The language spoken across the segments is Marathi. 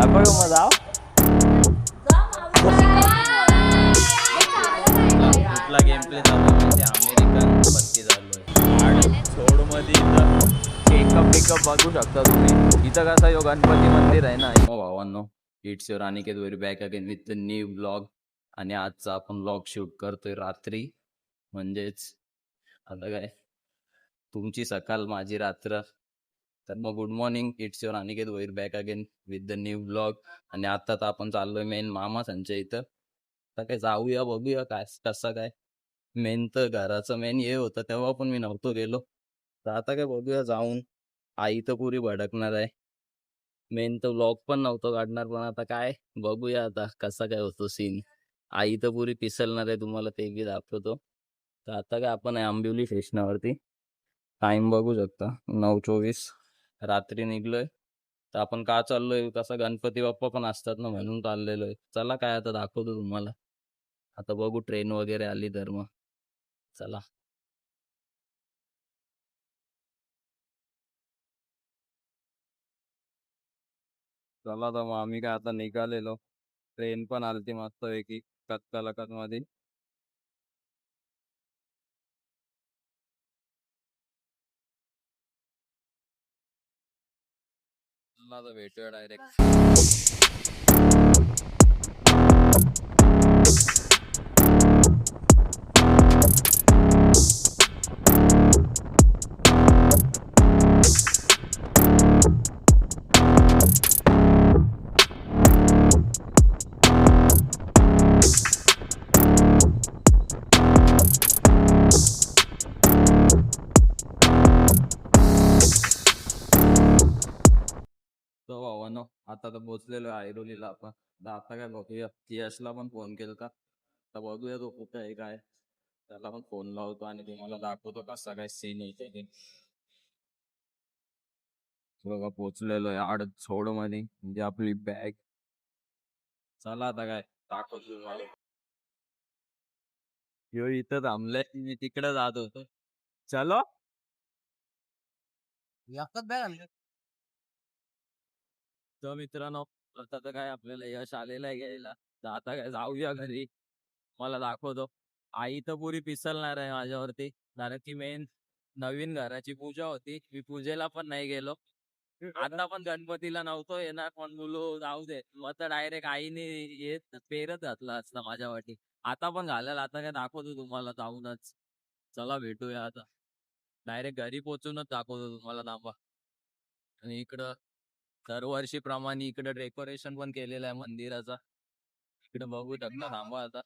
नको येऊ मग जाव. कुठला गेम प्ले चालू आहे म्हणजे अमेरिकन पत्ती चालू आहे. सोड मध्ये इथं केकअप पिकअप बघू शकता तुम्ही. इथं कसं यो गणपती मंदिर आहे ना. हो भावांनो, it's your Aniket very back again with the new blog. आणि आजचा आपण ब्लॉग शूट करतोय रात्री, म्हणजेच आता काय तुमची सकाळ माझी रात्र. तर मग good morning, it's your Aniket very back again with the new blog. आणि आता तर आपण चाललोय मेन मामा संच्या इथं. आता काय जाऊया बघूया काय कसं काय. मेन तर घराचं मेन हे होतं तेव्हा पण मी नव्हतो गेलो. तर आता काय बघूया जाऊन. आई तर पुरी भडकणार आहे. मेन तर व्लॉग पण नव्हतं काढणार, पण आता काय बघूया आता कसा काय होतो सीन. आई तर पुरी पिसलणार आहे, तुम्हाला ते बी दाखवतो. तर आता काय आपण आहे आंबिवली स्टेशनावरती. टाइम बघू शकता 9:24 रात्री निघलोय. तर आपण का चाललोय, कसं गणपती बाप्पा पण असतात ना म्हणून चाललेलो आहे. चला काय आता दाखवतो तुम्हाला. आता बघू ट्रेन वगैरे आली तर मग चला. चला तर मग आम्ही काय आता निघालेलो. ट्रेन पण आलती मस्त पैकी कत्कालकात मध्ये. चला आता भेटूया डायरेक्ट. तो भावानो आता तर पोहोचलेलो आहे ऐरोलीला आपण. तर आता काय बघूया, यशला पण फोन केला का, तर बघूया तो कुठं आहे काय. त्याला पण फोन लावतो आणि तुम्हाला दाखवतो कसा काय सीन आहे ते. बघा पोहोचलेलो आहे आडसोड मध्ये, म्हणजे आपली बॅग. चला आता काय दाखवतो तुम्हाला. ह्यो इथं थांबलाय, मी तिकडे जात होतो. चलो एकच बॅग आणली. तर मित्रांनो, आता तर काय आपल्याला यश आलेलं आहे घ्यायला. तर आता काय जाऊया घरी, मला दाखवतो. आई तर पुरी पिसलणार आहे माझ्यावरती. कारण की मेन नवीन घराची पूजा होती, मी पूजेला पण नाही गेलो. आता पण गणपतीला नव्हतो येणार, पण बोलू जाऊ दे, मग तर डायरेक्ट आईने येत पेरत घातला असता माझ्यावाटी. आता पण घालायला, आता काय दाखवतो तुम्हाला जाऊनच. चला भेटूया आता. डायरेक्ट घरी पोहोचूनच दाखवतो तुम्हाला, थांबा. आणि इकडं दरवर्षी प्रमाणे इकडे डेकोरेशन पण केलेलं आहे मंदिराचा. इकडे बघू शकता, थांबा आता.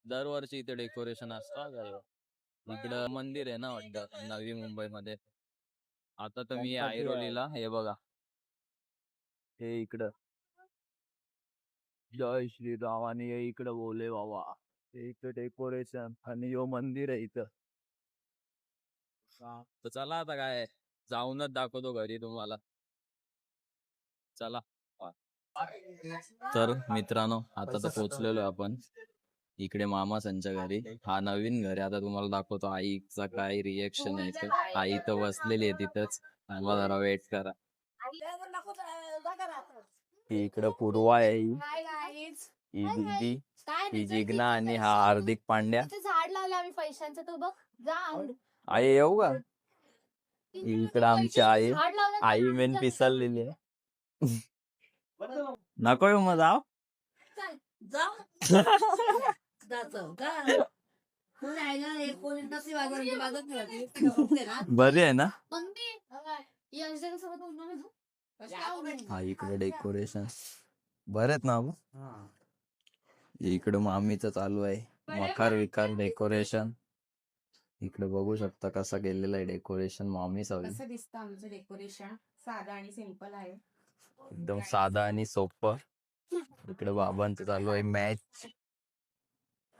दरवर्षी इथे डेकोरेशन असतं. इकडं मंदिर आहे ना वाटतं नवी मुंबईमध्ये. आता तर मी ऐरोलीला, हे बघा हे इकडं जय श्रीराम आणि हे इकडं बोले बाबा. हे इकडं डेकोरेशन आणि यो मंदिर आहे इथं. तर चला आता काय जाऊनच दाखवतो घरी तुम्हाला. चला. तर मित्रांनो, आता तर पोहोचलेलो आपण इकडे मामा संच्या घरी. हा नवीन घर आहे. आता तुम्हाला दाखवतो आईचा काय रिएक्शन आहे ते. आई तर बसलेली आहे तिथंच. थांबा जरा वेट करा. ही इकडं पूर्वा आहे, ही दीदी, ही जिग्ना आणि हा हार्दिक पांड्या. झाड लावलं आम्ही पैशांचं, तो बघ जा. आई येऊ का. इकडं आमची आई, आई मेन पिसललेली आहे. नको येऊ मग जाव. बरी आहे ना. हा इकडे डेकोरेशन बरेत ना. इकडे मामीचं चालू आहे मकार विकार डेकोरेशन. इकडे बघू शकता कसं गेलेलं आहे डेकोरेशन. मामी कसं दिसतं आमचं डेकोरेशन, साधा आणि सिंपल आहे. एकदम साधा आणि सोपं. इकडे बाबांचं चालू आहे मॅच.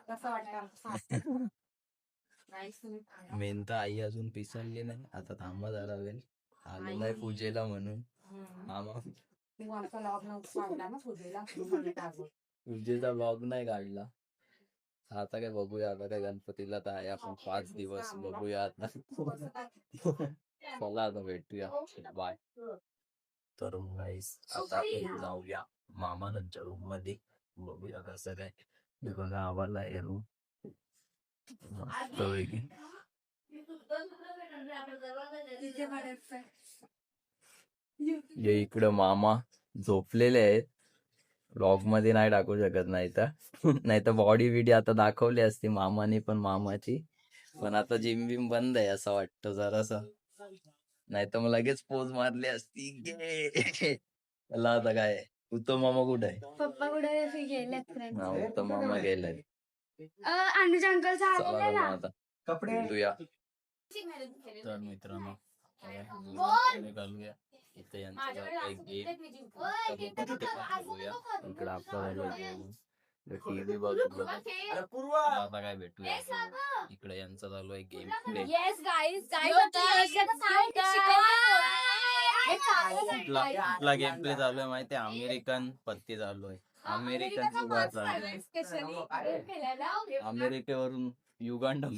कसं वाटतं मेन तर आई अजून पिसळली नाही. आता थांबा जरा वेळ, आलेला आहे पूजेला म्हणून मामा. पूजेचा ब्लॉग नाही काढला. आता काय बघूया, आता काय गणपतीला तर आहे आपण 5 दिवस बघूया आता. चला आता भेटूया, बाय. तर गाईस आता आपण जाऊया मामांच्या रूम मध्ये, बघूया कसं काय. हे बघा आम्हाला आहे रूम मस्तपैकी. हे इकडं मामा झोपलेले आहेत. ब्लॉग मध्ये नाही टाकू शकत नाही तर नाही तर बॉडी बिडी आता दाखवली असती मामाने पण मामाची, पण आता जिम बिम बंद आहे असं वाटतं जरास, नाही तर मग लगेच पोज मारली असती. चला आता काय, उत्तम मामा कुठे आहे? पप्पा कुठे गेलेत फ्रेंड. हा, उत्तम मामा गेलाय. अनुज अंकल चला आलेले तर मग ना. आता भेटूया. तर मित्रांनो घालूया इथं यांचं एक गेम बघूया. इकडं आपलं टीव्ही बघू. आता काय भेटूया इकडे यांचा चालू आहे गेम प्ले. येस गाईज कुठला गेम प्ले चालू आहे माहिती आहे? अमेरिकन पत्ती चालू आहे. अमेरिकन जुगार चालू आहे. अमेरिकेवरून युगांडा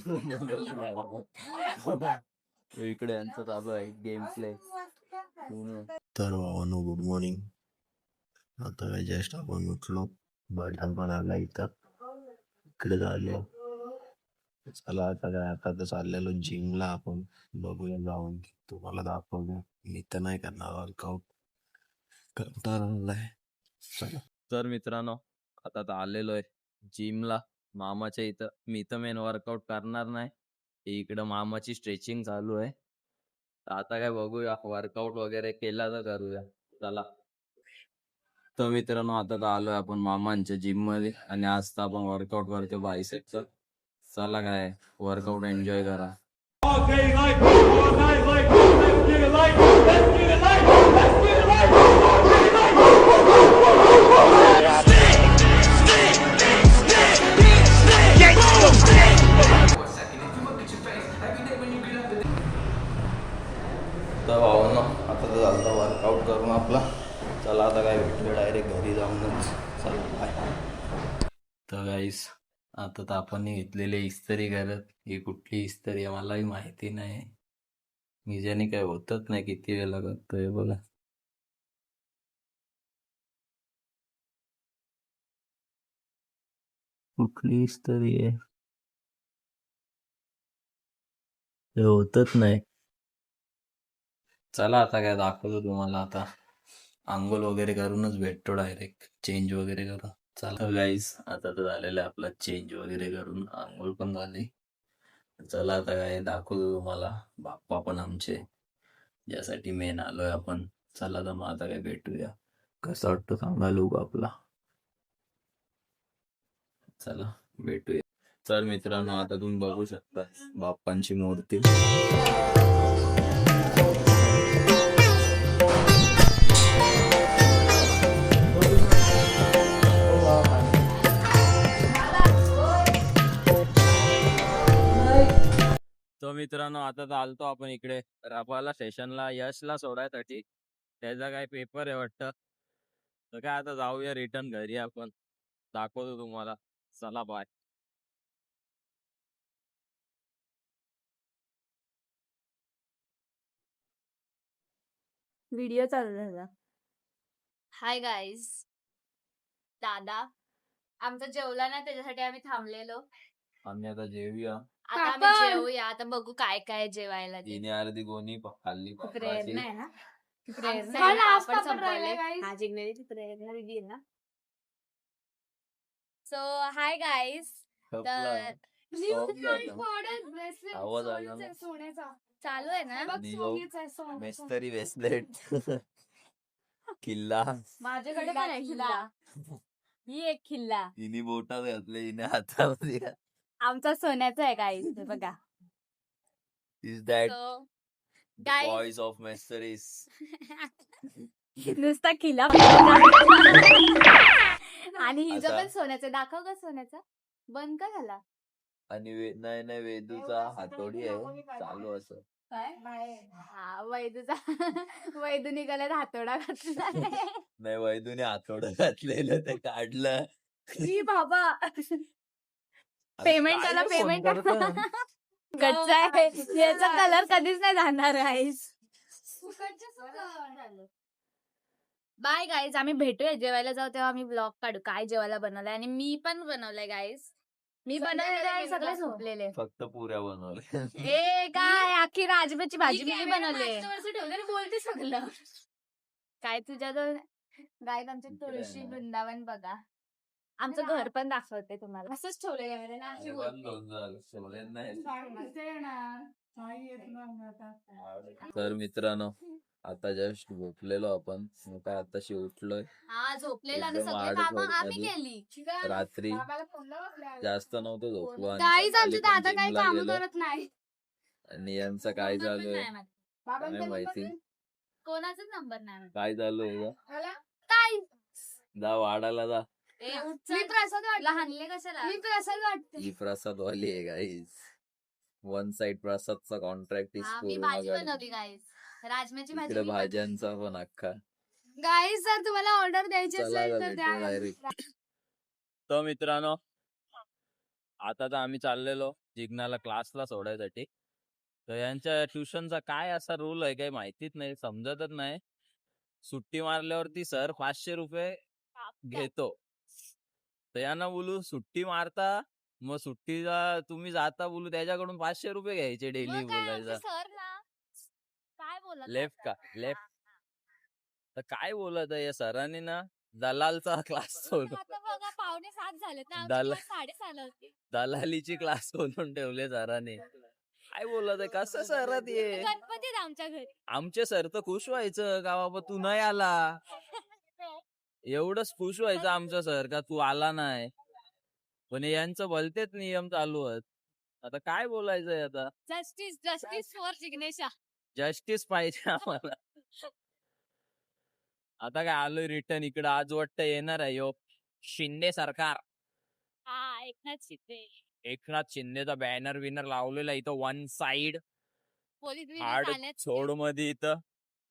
इकडे यांचं चालू आहे गेम प्ले. तर भावानो गुड मॉर्निंग. आता काय जस्ट आपण उठलो, बर्थडे पण आला इथं, इकडे झालो. चला आता काय, आता तर चाललेलो जिमला. आपण बघूया जाऊन, तुम्हाला दाखवूया. मी तर नाही करणार वर्कआउट, कंटाळा आलाय. चला. तर मित्रांनो आता तर आलेलो आहे जिमला मामाच्या इथं. मी तर मेन वर्कआउट करणार नाही, इकडं मामाची स्ट्रेचिंग चालू आहे. आता काय बघूया, वर्कआउट वगैरे केला तर करूया. चला. तर मित्रांनो आता तर आलोय आपण मामांच्या जिम मध्ये, आणि आज तर आपण वर्कआउट करतो बायसेपचं. चला काय, वर्कआउट एन्जॉय करा. तर भाऊ ना आता तर झालं वर्कआउट करून आपला. चला आता काय भेटलं डायरेक्ट घरी जाऊनच. चला बाय. तर गाईस आता तर आपण घेतलेले इस्त्री करत. ही कुठली इस्त्री आहे मलाही माहिती नाही, निजाने काय होतच नाही. किती वेळ लागतोय बघा. कुठली इस्त्री आहे ते होतच नाही. चला आता काय दाखवतो तुम्हाला. आता आंघोळ वगैरे करूनच भेटतो डायरेक्ट, चेंज वगैरे करून. चला गाईस आता तर झालेलं आहे आपला चेंज वगैरे करून, आंघोळ पण झाली. चला आता काय दाखवतो तुम्हाला बाप्पा पण आमचे, ज्यासाठी मेन आलोय आपण. चला तर मग आता काय भेटूया. कसं वाटतं सांगा लोक आपला. चला भेटूया. तर मित्रांनो आता तुम्ही बघू शकता बाप्पांची मूर्ती. तो मित्रांनो आता तर आलतो आपण इकडे रफाला स्टेशनला यशला सोडायसाठी. त्याचा काय पेपर आहे वाटतं. तर काय आता जाऊया रिटर्न घरी आपण, दाखवतो तुम्हाला. चला बाय. व्हिडिओ चालू झाला. Hi guys. दादा आमचा जेवला ना, त्याच्यासाठी आम्ही थांबलेलो. आम्ही आता जेवूया. आता आम्ही जेवूया. आता बघू काय काय जेवायला ते. तिने अर्धी गोणी खाल्ली प्रेरणा आहे ना. So hi guys. तर आवाज आला ना. चालू आहे ना. मेस्तरी वेस्लेट किल्ला. माझ्याकडे पण आहे खिल्ला. ही एक खिल्ला हिने बोटात घातले, हिने हातामध्ये. आमचा सोन्याचा आहे गाईज. बघा. Is that guys. Boys of मेस्तरीज. नुसता खिला. आणि हिचा आता- पण सोन्याचा. दाखव का सोन्याचा. बंद का झाला. आणि नाही वेदूचा हातोडी आहे चालू असं. हा वैदूचा. वैदू निघाला हातोडा घातला. नाही, वैदूने हातोडं घातलेलं ते काढलं. बाबा पेमेंट काय करा. फोन पेमेंट करतं? कच्चा आहे याचा कलर कधीच नाही जाणार आहे. बाय गाईज, आम्ही भेटूया जेवायला जाऊ तेव्हा आम्ही ब्लॉग काढू काय जेवायला बनवलंय. आणि मी पण बनवलंय गाईज. मी बनवलेलं आहे, सगळे झोपलेले. फक्त पुऱ्या बनवल्या. ए काय अख्खी राजमाची भाजी मी बनवले. बोलते सगळं काय तुझ्याजवळ. गाईज आमचे तुळशी वृंदावन बघा. आमचं घर पण दाखवते तुम्हाला. असंच ठेवलेलं तर मित्रांनो, आता जस्ट झोपलेलो आपण. मग काय आताशी उठलोय. हा झोपलेला आणि एकदम सगळे आड कामं झोप आम्ही झाली. केली. रात्री जास्त नव्हतं झोपलो आणि गाईज सकाळी आमचे पण दादा काही जिमला काम गेलो. करत नाही. आणि यांचं काय चालू आहे काय माहिती. कोणाचाच नंबर नाही. काय चालू आहे ग? काय जा वाडाला जा. मी प्रसाद वाटला. हाणले कशाला? मी प्रसाद वाटते. ही प्रसाद वाली आहे गाईज. वन साइड प्रसादचा कॉन्ट्रॅक्ट इज मी पूर्ण भाजी करते. बनवली गाईज. राजम्याची भाजी. इकडे भाज्यांचा पण अख्खा. गाईज जर तुम्हाला ऑर्डर द्यायची चला असेल ग तर भेटू द्या. डायरेक्ट. तर मित्रांनो, आता तर आम्ही चाललेलो जिग्नाला क्लासला सोडायसाठी. तर यांच्या ट्युशनचा काय असा रूल आहे काही माहितीच नाही, समजतच नाही. सुट्टी मारल्यावरती सर 500 रुपये घेतो. तर यांना बोलू सुट्टी मारता, मग सुट्टीला तुम्ही जाता बोलू त्याच्याकडून 500 रुपये घ्यायचे डेली बोलायचा. सर ना काय बोलत लेफ्ट का लेफ्ट. तर काय बोलत आहे या सरांनी ना दलालचा क्लास सोडून आता बघा 5:45 झालेत ना. दला- 6:30 होती. दलालीची क्लास सोडून ठेवले सरांनी. काय बोलत आहे कसं सरात ये. गणपती आहेत आमच्या घरी. आमचे सर तर खुश व्हायचं का बाबा तू नाही आला. एवढंच खुश व्हायचं आमचं सर का तू आला नाही. पण यांचं भलतेच नियम चालू आहेत. आता काय बोलायचंय आता. Justice justice for Jignesha. Justice पाहिजे आम्हाला. आता काय आलोय रिटर्न इकडं. आज वाटतं येणार आहे यो शिंदे सरकार. हा एकनाथ शिंदे. एकनाथ शिंदेचा बॅनर विनर लावलेला इथं वन साइड. पोलीस हार्ड छोड मध्ये इथं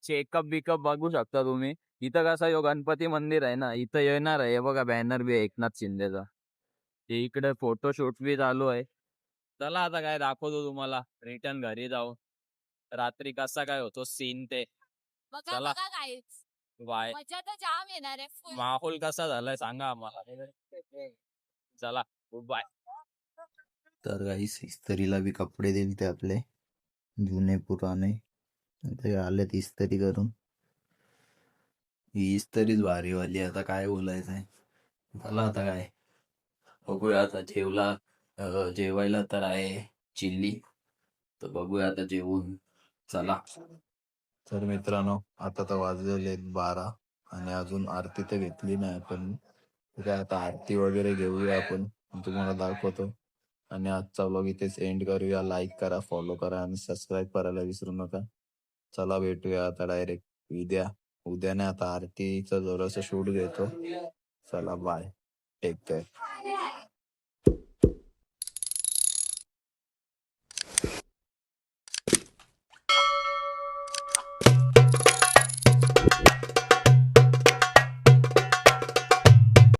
चेकअप बिकअप बघू शकता तुम्ही. इथं कसं यो गणपती मंदिर आहे ना, इथं येणार आहे. हे बघा बॅनर बी आहे एकनाथ शिंदेचा. ते इकडे फोटोशूट बी चालू आहे. चला आता काय दाखवतो तुम्हाला रिटर्न घरी जाऊन. रात्री कसा काय होतो सीन ते. बघा चला. बघा गाईज. बाय. मजा तर जाम येणार आहे. full. माहोल कसा झालाय सांगा आम्हाला. चला गुड बाय. तर काही इस्त्रीला बी कपडे दिले ते आपले जुने पुराणे ते आलेत इस्त्री करून. ही इस्त्रीच भारीवाली. आता काय बोलायचंय. मला आता काय बघूया. आता जेवायला तर आहे चिल्ली. तर बघूया आता जेवून. चला. तर मित्रांनो, आता तर वाजलेले 12 आणि अजून आरती तर घेतली नाही आपण. तर काय आता आरती वगैरे घेऊया आपण. तुम्हाला दाखवतो. आणि आजचा व्लॉग इथेच एंड करूया. लाईक करा, फॉलो करा आणि सबस्क्राईब करायला विसरू नका. चला भेटूया आता डायरेक्ट उद्या नाही आता आरतीचं जरासं शूट घेतो. चला बाय. Take care.